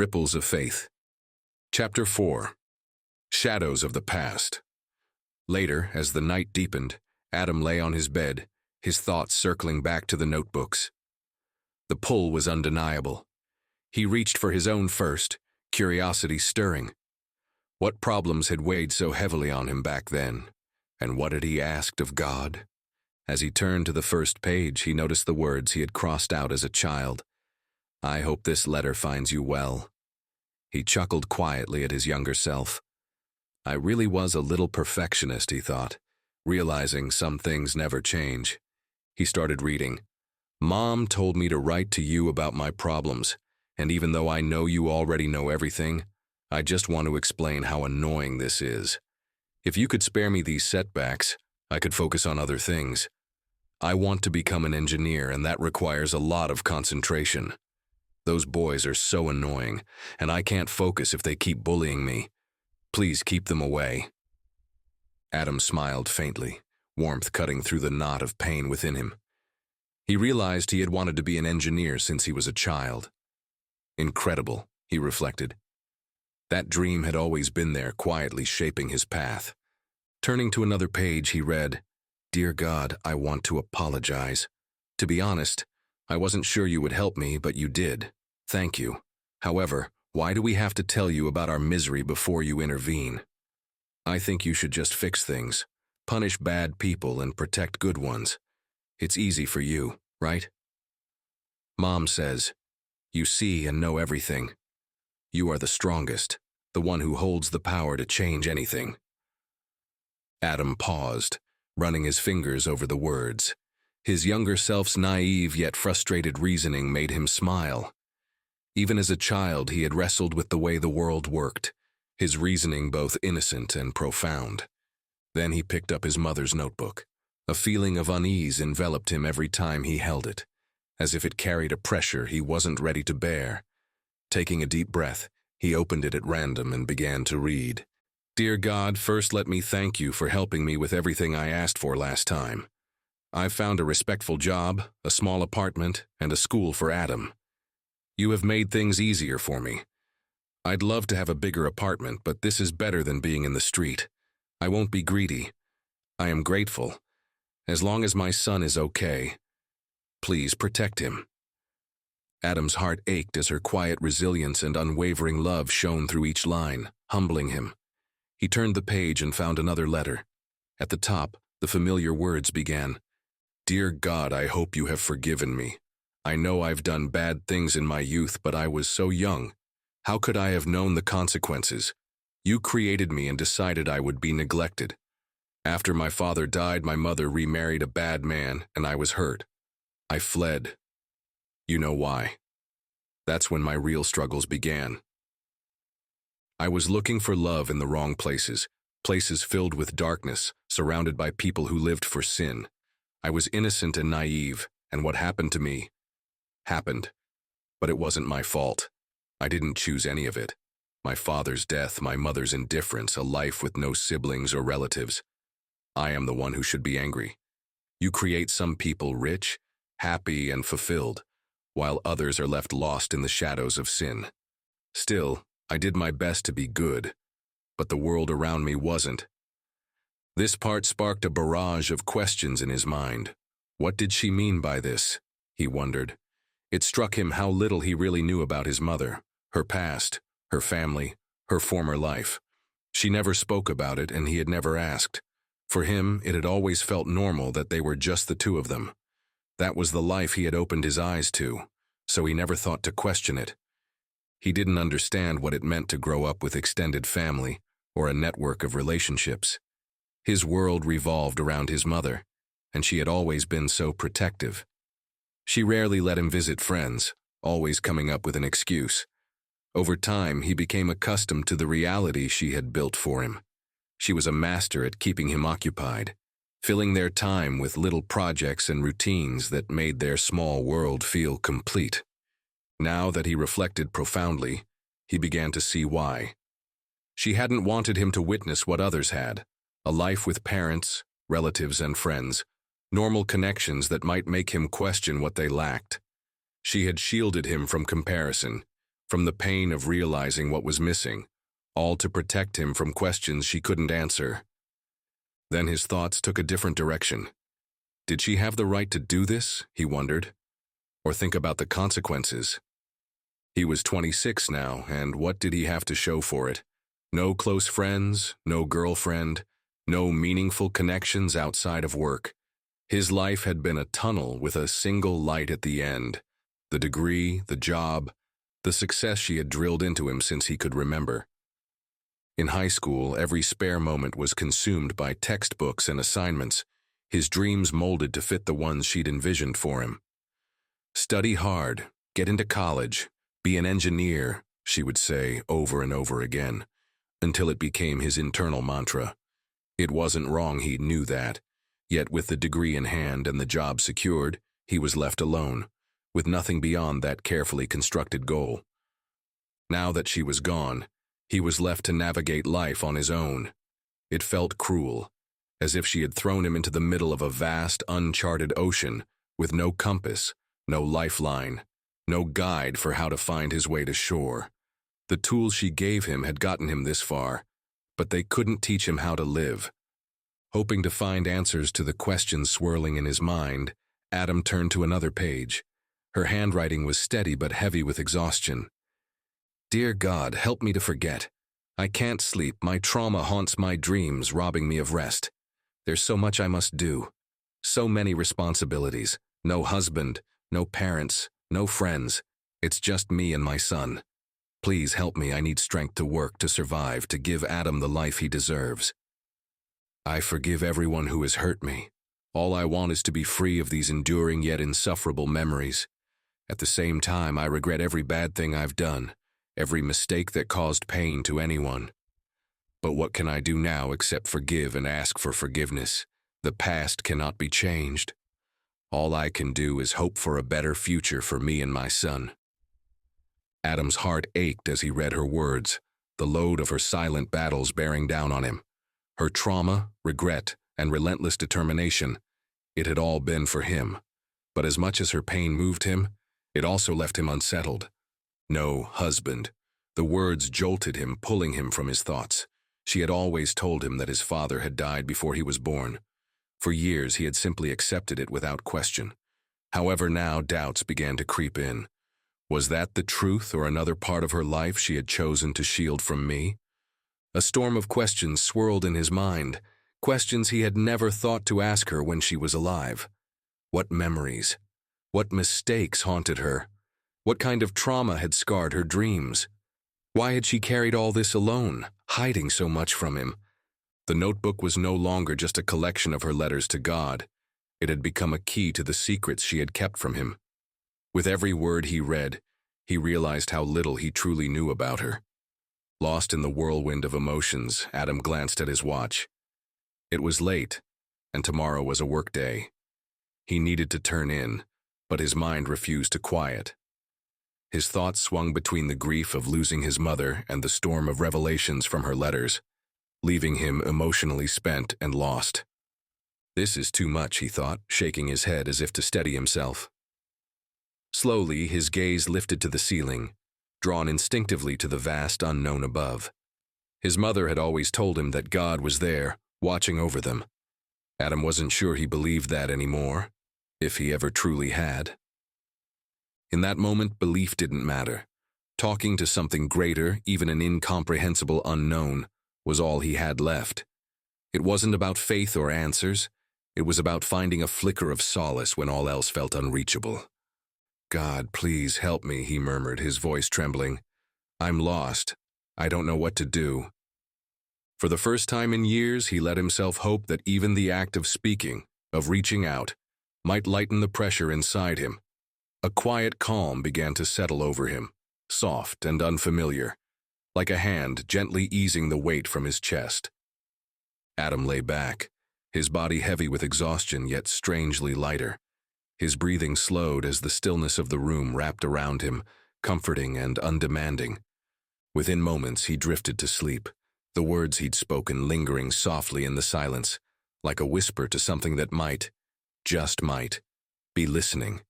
Ripples of Faith. Chapter 4. Shadows of the Past. Later, as the night deepened, Adam lay on his bed, his thoughts circling back to the notebooks. The pull was undeniable. He reached for his own first, curiosity stirring. What problems had weighed so heavily on him back then? And what had he asked of God? As he turned to the first page, he noticed the words he had crossed out as a child. "I hope this letter finds you well." He chuckled quietly at his younger self. I really was a little perfectionist, he thought, realizing some things never change. He started reading. "Mom told me to write to you about my problems, and even though I know you already know everything, I just want to explain how annoying this is. If you could spare me these setbacks, I could focus on other things. I want to become an engineer, and that requires a lot of concentration. Those boys are so annoying, and I can't focus if they keep bullying me. Please keep them away." Adam smiled faintly, warmth cutting through the knot of pain within him. He realized he had wanted to be an engineer since he was a child. Incredible, he reflected. That dream had always been there, quietly shaping his path. Turning to another page, he read, "Dear God, I want to apologize. To be honest, I wasn't sure you would help me, but you did. Thank you. However, why do we have to tell you about our misery before you intervene? I think you should just fix things, punish bad people and protect good ones. It's easy for you, right? Mom says, you see and know everything. You are the strongest, the one who holds the power to change anything." Adam paused, running his fingers over the words. His younger self's naive yet frustrated reasoning made him smile. Even as a child, he had wrestled with the way the world worked, his reasoning both innocent and profound. Then he picked up his mother's notebook. A feeling of unease enveloped him every time he held it, as if it carried a pressure he wasn't ready to bear. Taking a deep breath, he opened it at random and began to read. "Dear God, first let me thank you for helping me with everything I asked for last time. I've found a respectful job, a small apartment, and a school for Adam. You have made things easier for me. I'd love to have a bigger apartment, but this is better than being in the street. I won't be greedy. I am grateful. As long as my son is okay, please protect him." Adam's heart ached as her quiet resilience and unwavering love shone through each line, humbling him. He turned the page and found another letter. At the top, the familiar words began. "Dear God, I hope you have forgiven me. I know I've done bad things in my youth, but I was so young. How could I have known the consequences? You created me and decided I would be neglected. After my father died, my mother remarried a bad man, and I was hurt. I fled. You know why. That's when my real struggles began. I was looking for love in the wrong places, places filled with darkness, surrounded by people who lived for sin. I was innocent and naive, and what happened to me happened. But it wasn't my fault. I didn't choose any of it. My father's death, my mother's indifference, a life with no siblings or relatives. I am the one who should be angry. You create some people rich, happy, and fulfilled, while others are left lost in the shadows of sin. Still, I did my best to be good, but the world around me wasn't." This part sparked a barrage of questions in his mind. What did she mean by this? He wondered. It struck him how little he really knew about his mother, her past, her family, her former life. She never spoke about it, and he had never asked. For him, it had always felt normal that they were just the two of them. That was the life he had opened his eyes to, so he never thought to question it. He didn't understand what it meant to grow up with extended family or a network of relationships. His world revolved around his mother, and she had always been so protective. She rarely let him visit friends, always coming up with an excuse. Over time, he became accustomed to the reality she had built for him. She was a master at keeping him occupied, filling their time with little projects and routines that made their small world feel complete. Now that he reflected profoundly, he began to see why. She hadn't wanted him to witness what others had, a life with parents, relatives, and friends, normal connections that might make him question what they lacked. She had shielded him from comparison, from the pain of realizing what was missing, all to protect him from questions she couldn't answer. Then his thoughts took a different direction. Did she have the right to do this, he wondered, or think about the consequences? He was 26 now, and what did he have to show for it? No close friends, no girlfriend, no meaningful connections outside of work. His life had been a tunnel with a single light at the end. The degree, the job, the success she had drilled into him since he could remember. In high school, every spare moment was consumed by textbooks and assignments, his dreams molded to fit the ones she'd envisioned for him. Study hard, get into college, be an engineer, she would say over and over again, until it became his internal mantra. It wasn't wrong, he knew that. Yet with the degree in hand and the job secured, he was left alone, with nothing beyond that carefully constructed goal. Now that she was gone, he was left to navigate life on his own. It felt cruel, as if she had thrown him into the middle of a vast, uncharted ocean with no compass, no lifeline, no guide for how to find his way to shore. The tools she gave him had gotten him this far, but they couldn't teach him how to live. Hoping to find answers to the questions swirling in his mind, Adam turned to another page. Her handwriting was steady but heavy with exhaustion. Dear God, help me to forget. I can't sleep. My trauma haunts my dreams, robbing me of rest. There's so much I must do. So many responsibilities. No husband, no parents, no friends. It's just me and my son. Please help me. I need strength to work, to survive, to give Adam the life he deserves. I forgive everyone who has hurt me. All I want is to be free of these enduring yet insufferable memories. At the same time, I regret every bad thing I've done, every mistake that caused pain to anyone. But what can I do now except forgive and ask for forgiveness? The past cannot be changed. All I can do is hope for a better future for me and my son. Adam's heart ached as he read her words, the load of her silent battles bearing down on him. Her trauma, regret, and relentless determination, it had all been for him. But as much as her pain moved him, it also left him unsettled. No husband. The words jolted him, pulling him from his thoughts. She had always told him that his father had died before he was born. For years he had simply accepted it without question. However, now doubts began to creep in. Was that the truth or another part of her life she had chosen to shield from me? A storm of questions swirled in his mind, questions he had never thought to ask her when she was alive. What memories? What mistakes haunted her? What kind of trauma had scarred her dreams? Why had she carried all this alone, hiding so much from him? The notebook was no longer just a collection of her letters to God. It had become a key to the secrets she had kept from him. With every word he read, he realized how little he truly knew about her. Lost in the whirlwind of emotions, Adam glanced at his watch. It was late, and tomorrow was a work day. He needed to turn in, but his mind refused to quiet. His thoughts swung between the grief of losing his mother and the storm of revelations from her letters, leaving him emotionally spent and lost. This is too much, he thought, shaking his head as if to steady himself. Slowly, his gaze lifted to the ceiling, drawn instinctively to the vast unknown above. His mother had always told him that God was there, watching over them. Adam wasn't sure he believed that anymore, if he ever truly had. In that moment, belief didn't matter. Talking to something greater, even an incomprehensible unknown, was all he had left. It wasn't about faith or answers. It was about finding a flicker of solace when all else felt unreachable. God, please help me, he murmured, his voice trembling. I'm lost. I don't know what to do. For the first time in years, he let himself hope that even the act of speaking, of reaching out, might lighten the pressure inside him. A quiet calm began to settle over him, soft and unfamiliar, like a hand gently easing the weight from his chest. Adam lay back, his body heavy with exhaustion yet strangely lighter. His breathing slowed as the stillness of the room wrapped around him, comforting and undemanding. Within moments, he drifted to sleep, the words he'd spoken lingering softly in the silence, like a whisper to something that might, just might, be listening.